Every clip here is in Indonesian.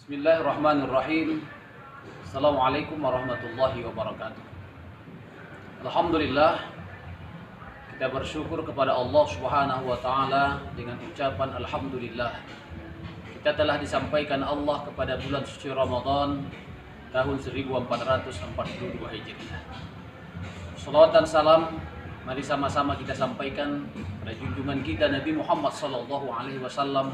Bismillahirrahmanirrahim. Assalamualaikum warahmatullahi wabarakatuh. Alhamdulillah, kita bersyukur kepada Allah Subhanahu wa taala dengan ucapan alhamdulillah. Kita telah disampaikan Allah kepada bulan suci Ramadan tahun 1442 Hijriah. Salawat dan salam mari sama-sama kita sampaikan pada junjungan kita Nabi Muhammad sallallahu alaihi wasallam.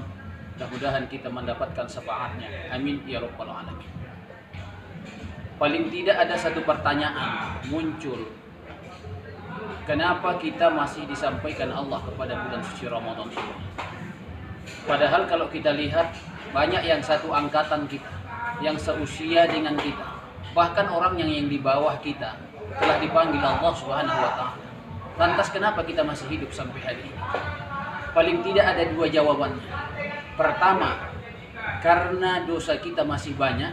Mudah-mudahan kita mendapatkan syafaatnya. Amin ya rabbal alamin. Paling tidak ada satu pertanyaan muncul. Kenapa kita masih disampaikan Allah kepada bulan suci Ramadan ini? Padahal kalau kita lihat banyak yang satu angkatan kita, yang seusia dengan kita, bahkan orang yang di bawah kita telah dipanggil Allah Subhanahu wa taala. Lantas kenapa kita masih hidup sampai hari ini? Paling tidak ada dua jawabannya. Pertama, karena dosa kita masih banyak.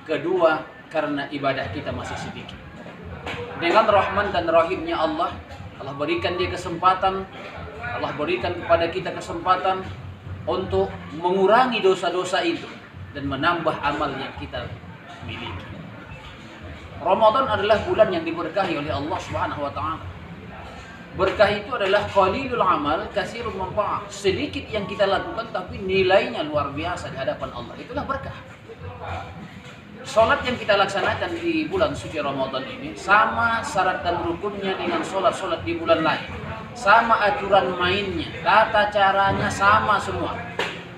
Kedua, karena ibadah kita masih sedikit. Dengan rahman dan rahimnya Allah berikan dia kesempatan, Allah berikan kepada kita kesempatan untuk mengurangi dosa-dosa itu dan menambah amal yang kita miliki. Ramadan adalah bulan yang diberkahi oleh Allah Subhanahu wa taala. Berkah itu adalah qalilul amal, katsirul manfaat. Sedikit yang kita lakukan tapi nilainya luar biasa di hadapan Allah. Itulah berkah. Salat yang kita laksanakan di bulan suci Ramadan ini sama syarat dan rukunnya dengan salat-salat di bulan lain. Sama aturan mainnya, tata caranya sama semua.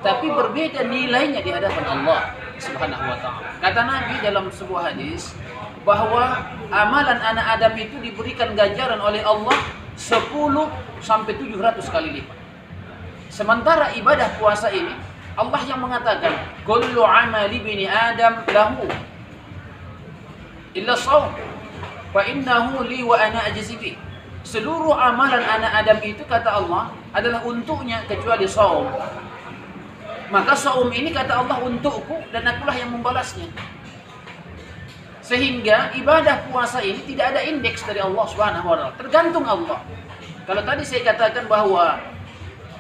Tapi berbeda nilainya di hadapan Allah Subhanahu wa taala. Kata Nabi dalam sebuah hadis bahwa amalan anak Adam itu diberikan ganjaran oleh Allah 10 sampai 700 kali lipat. Sementara ibadah puasa ini Allah yang mengatakan kullu amali bini Adam lahu illa shaum fa innahu li wa ana ajzi bi. Seluruh amalan anak Adam itu kata Allah adalah untuknya kecuali shaum. Maka shaum ini kata Allah untukku dan akulah yang membalasnya. Sehingga ibadah puasa ini tidak ada indeks dari Allah Subhanahu wa taala, tergantung Allah. Kalau tadi saya katakan bahwa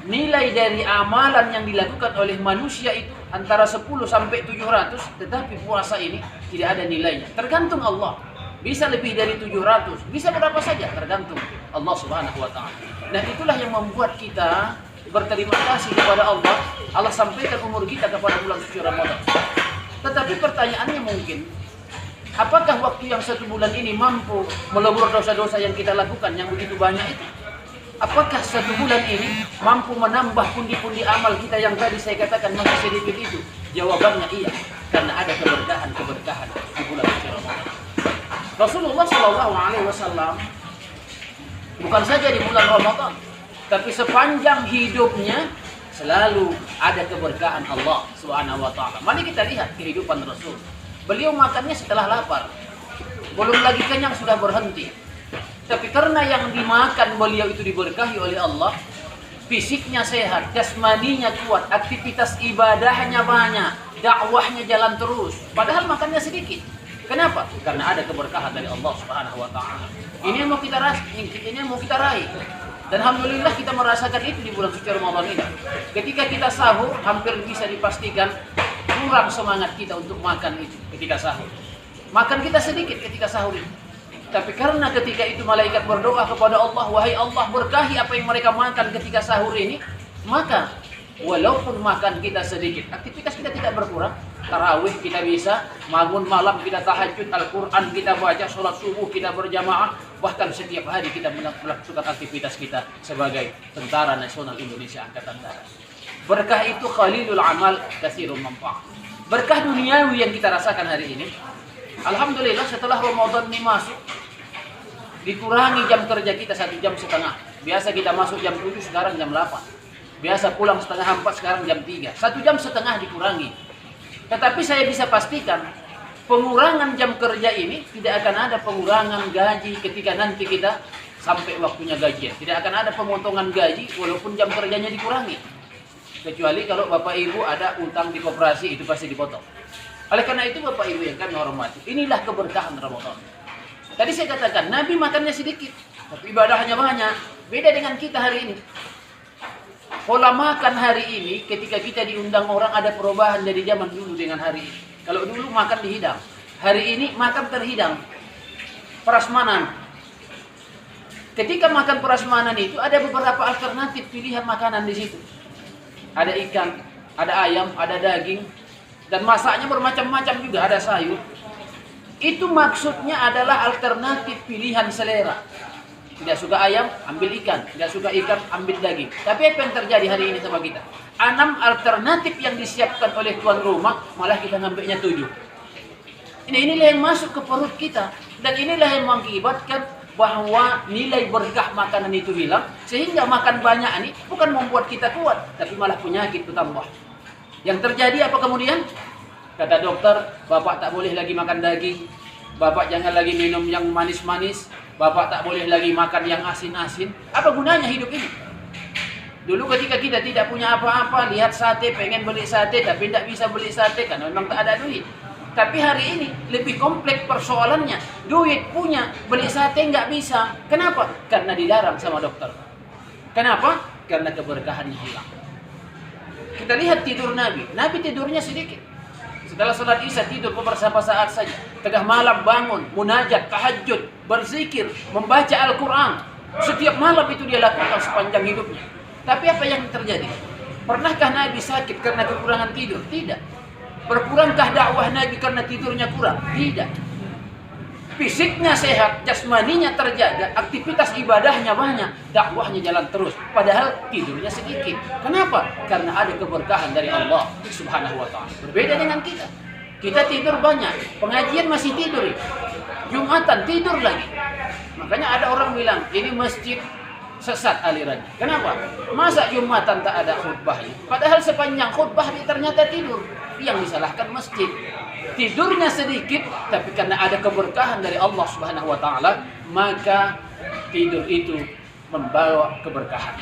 nilai dari amalan yang dilakukan oleh manusia itu antara 10 sampai 700, tetapi puasa ini tidak ada nilainya, tergantung Allah. Bisa lebih dari 700, bisa berapa saja, tergantung Allah Subhanahu wa taala. Dan itulah yang membuat kita berterima kasih kepada Allah. Allah sampaikan umur kita kepada bulan suci Ramadan. Tetapi pertanyaannya mungkin, apakah waktu yang 1 bulan ini mampu melebur dosa-dosa yang kita lakukan yang begitu banyak itu? Apakah 1 bulan ini mampu menambah pundi-pundi amal kita yang tadi saya katakan masih sedikit itu? Jawabannya iya, karena ada keberkahan di bulan suci Ramadan. Rasulullah SAW bukan saja di bulan Ramadan, tapi sepanjang hidupnya selalu ada keberkahan Allah Subhanahu wa taala. Mari kita lihat kehidupan Rasul. Beliau makannya setelah lapar. Belum lagi kenyang sudah berhenti. Tapi karena yang dimakan beliau itu diberkahi oleh Allah, fisiknya sehat, jasmaninya kuat, aktivitas ibadahnya banyak, dakwahnya jalan terus. Padahal makannya sedikit. Kenapa? Karena ada keberkahan dari Allah Subhanahu wa taala. Ini yang mau kita raih. Dan alhamdulillah kita merasakan itu di bulan suci Ramadan ini. Ketika kita sahur, hampir bisa dipastikan kurang semangat kita untuk makan itu ketika sahur. Makan kita sedikit ketika sahur itu. Tapi karena ketika itu malaikat berdoa kepada Allah, wahai Allah berkahi apa yang mereka makan ketika sahur ini, maka walaupun makan kita sedikit, aktivitas kita tidak berkurang. Tarawih kita bisa, bangun malam kita tahajud, Al-Quran kita baca, sholat subuh kita berjamaah, bahkan setiap hari kita melakukan aktivitas kita sebagai Tentara Nasional Indonesia Angkatan Darat. Berkah itu qalilul amal, katsirul manfaat. Berkah duniawi yang kita rasakan hari ini, alhamdulillah setelah Ramadan ini masuk, dikurangi jam kerja kita 1,5 jam. Biasa kita masuk jam 7, sekarang jam 8. Biasa pulang setengah 4, sekarang jam 3. 1,5 jam dikurangi. Tetapi saya bisa pastikan, pengurangan jam kerja ini tidak akan ada pengurangan gaji ketika nanti kita sampai waktunya gajian. Tidak akan ada pemotongan gaji walaupun jam kerjanya dikurangi. Kecuali kalau Bapak Ibu ada utang di koperasi, itu pasti dipotong. Oleh karena itu Bapak Ibu yang kami hormati, inilah keberkahan Ramadan. Tadi saya katakan, Nabi makannya sedikit, tapi ibadahnya banyak. Beda dengan kita hari ini. Pola makan hari ini ketika kita diundang orang ada perubahan dari zaman dulu dengan hari ini. Kalau dulu makan dihidang, hari ini makan terhidang. Prasmanan. Ketika makan prasmanan itu ada beberapa alternatif pilihan makanan di situ. Ada ikan, ada ayam, ada daging, dan masaknya bermacam-macam juga, ada sayur. Itu maksudnya adalah alternatif pilihan selera. Tidak suka ayam, ambil ikan. Tidak suka ikan, ambil daging. Tapi apa yang terjadi hari ini sama kita? 6 alternatif yang disiapkan oleh tuan rumah, malah kita ngambilnya 7. Inilah yang masuk ke perut kita. Dan inilah yang mengakibatkan bahwa nilai berkah makanan itu hilang. Sehingga makan banyak ini bukan membuat kita kuat, tapi malah penyakit bertambah. Yang terjadi apa kemudian? Kata dokter, bapak tak boleh lagi makan daging. Bapak jangan lagi minum yang manis-manis. Bapak tak boleh lagi makan yang asin-asin. Apa gunanya hidup ini? Dulu ketika kita tidak punya apa-apa, lihat sate, pengen beli sate, tapi tidak bisa beli sate karena memang tak ada duit. Tapi hari ini lebih kompleks persoalannya. Duit punya, beli sate nggak bisa. Kenapa? Karena dilarang sama dokter. Kenapa? Karena keberkahannya hilang. Kita lihat tidur Nabi. Nabi tidurnya sedikit. Setelah salat Isya tidur beberapa saat saja. Tengah malam bangun, munajat, tahajud, berzikir, membaca Al-Quran. Setiap malam itu dia lakukan sepanjang hidupnya. Tapi apa yang terjadi? Pernahkah Nabi sakit karena kekurangan tidur? Tidak. Berkurangkah dakwah Nabi karena tidurnya kurang? Tidak. Fisiknya sehat, jasmaninya terjaga, aktivitas ibadahnya banyak, dakwahnya jalan terus. Padahal tidurnya sedikit. Kenapa? Karena ada keberkahan dari Allah Subhanahu wa Ta'ala. Berbeda dengan kita. Kita tidur banyak, pengajian masih tidur. Jumatan tidur lagi. Makanya ada orang bilang, ini masjid sesat alirannya. Kenapa? Masa Jumatan tak ada khutbahnya? Padahal sepanjang khutbah dia ternyata tidur. Yang disalahkan masjid. Tidurnya sedikit, tapi karena ada keberkahan dari Allah Subhanahu wa Ta'ala, maka tidur itu membawa keberkahan.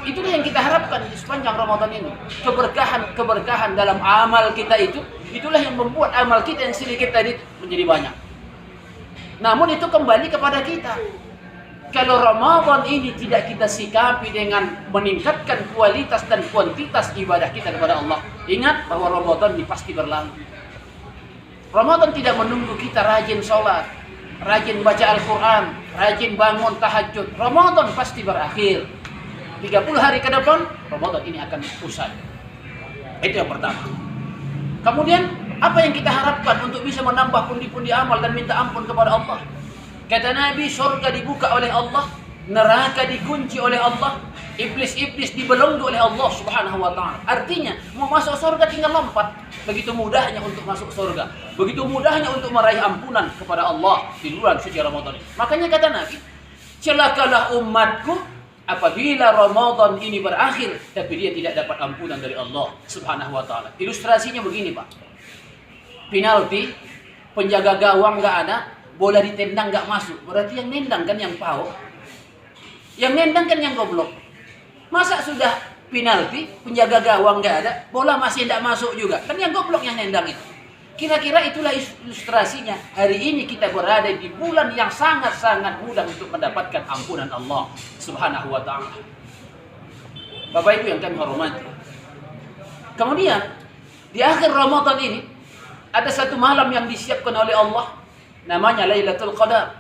Itulah yang kita harapkan di sepanjang Ramadan ini. Keberkahan dalam amal kita itu, itulah yang membuat amal kita yang sedikit tadi menjadi banyak. Namun itu kembali kepada kita. Kalau Ramadan ini tidak kita sikapi dengan meningkatkan kualitas dan kuantitas ibadah kita kepada Allah, ingat bahwa Ramadan ini pasti berlalu. Ramadan tidak menunggu kita rajin sholat, rajin baca Al-Quran, rajin bangun tahajud. Ramadan pasti berakhir. 30 hari ke depan, Ramadan ini akan usai. Itu yang pertama. Kemudian, apa yang kita harapkan untuk bisa menambah pundi-pundi amal dan minta ampun kepada Allah? Kata Nabi, surga dibuka oleh Allah, neraka dikunci oleh Allah, iblis-iblis dibelenggu oleh Allah Subhanahu wa Ta'ala. Artinya, mau masuk surga tinggal lompat. Begitu mudahnya untuk masuk surga. Begitu mudahnya untuk meraih ampunan kepada Allah di bulan suci Ramadan ini. Makanya kata Nabi, celakalah umatku apabila Ramadan ini berakhir tapi dia tidak dapat ampunan dari Allah Subhanahu wa Ta'ala. Ilustrasinya begini, Pak. Penalti, penjaga gawang nggak ada, bola ditendang nggak masuk. Berarti yang nendang kan yang pau. Yang nendang kan yang goblok. Masa sudah penalti, penjaga gawang nggak ada, bola masih tidak masuk juga. Kan yang goblok yang nendang itu. Kira-kira itulah ilustrasinya. Hari ini kita berada di bulan yang sangat-sangat mudah untuk mendapatkan ampunan Allah Subhanahu wa Ta'ala. Bapak Ibu yang kami hormati. Kemudian, di akhir Ramadan ini, ada satu malam yang disiapkan oleh Allah, namanya Lailatul Qadar.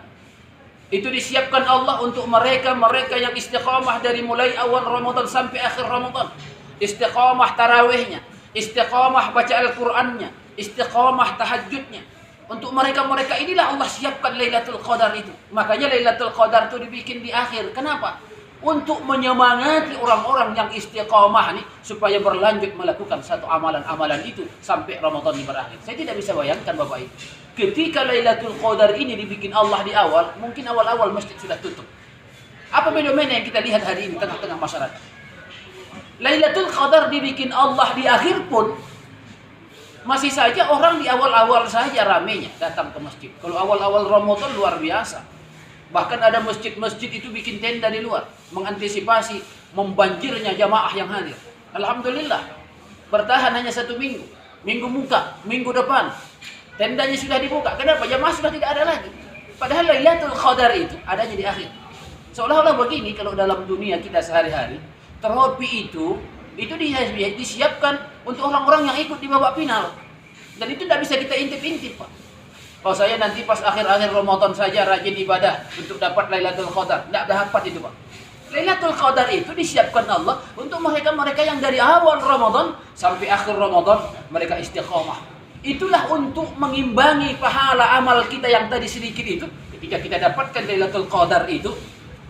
Itu disiapkan Allah untuk mereka yang istiqamah dari mulai awal Ramadan sampai akhir Ramadan. Istiqamah tarawihnya, istiqamah baca Al-Qur'annya, istiqamah tahajudnya. Untuk mereka inilah Allah siapkan Lailatul Qadar itu. Makanya Lailatul Qadar itu dibikin di akhir. Kenapa? Untuk menyemangati orang-orang yang istiqamah nih supaya berlanjut melakukan satu amalan-amalan itu sampai Ramadan ini berakhir. Saya tidak bisa bayangkan Bapak Ibu. Ketika Lailatul Qadar ini dibikin Allah di awal, mungkin awal-awal masjid sudah tutup. Apa fenomena yang kita lihat hari ini di tengah-tengah masyarakat? Lailatul Qadar dibikin Allah di akhir pun masih saja orang di awal-awal saja ramenya datang ke masjid. Kalau awal-awal Ramadan luar biasa. Bahkan ada masjid-masjid itu bikin tenda di luar, mengantisipasi membanjirnya jamaah yang hadir. Alhamdulillah, bertahan hanya 1 minggu. Minggu muka, minggu depan, tendanya sudah dibuka. Kenapa? Jamaah sudah tidak ada lagi. Padahal Lailatul Qadar itu adanya di akhir. Seolah-olah begini, kalau dalam dunia kita sehari-hari, trofi itu disiapkan untuk orang-orang yang ikut di babak final. Dan itu tidak bisa kita intip-intip, Pak. Kalau saya nanti pas akhir-akhir Ramadan saja rajin ibadah untuk dapat Lailatul Qadar, tidak dapat itu, Pak. Lailatul Qadar itu disiapkan Allah untuk mereka-mereka yang dari awal Ramadan sampai akhir Ramadan mereka istiqomah. Itulah untuk mengimbangi pahala amal kita yang tadi sedikit itu. Ketika kita dapatkan Lailatul Qadar itu,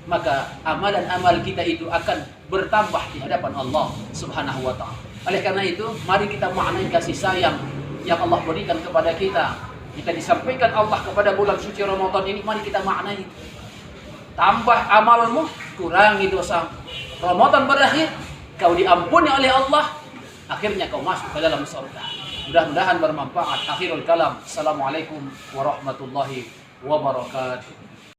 maka amalan-amal kita itu akan bertambah di hadapan Allah Subhanahu wa taala. Oleh karena itu, mari kita maknai kasih sayang yang Allah berikan kepada kita. Kita disampaikan Allah kepada bulan suci Ramadan ini, mari kita maknai. Tambah amalmu, kurangi dosa. Ramadan berakhir, kau diampuni oleh Allah, akhirnya kau masuk ke dalam surga. Mudah-mudahan bermanfaat. Akhirul kalam. Assalamualaikum warahmatullahi wabarakatuh.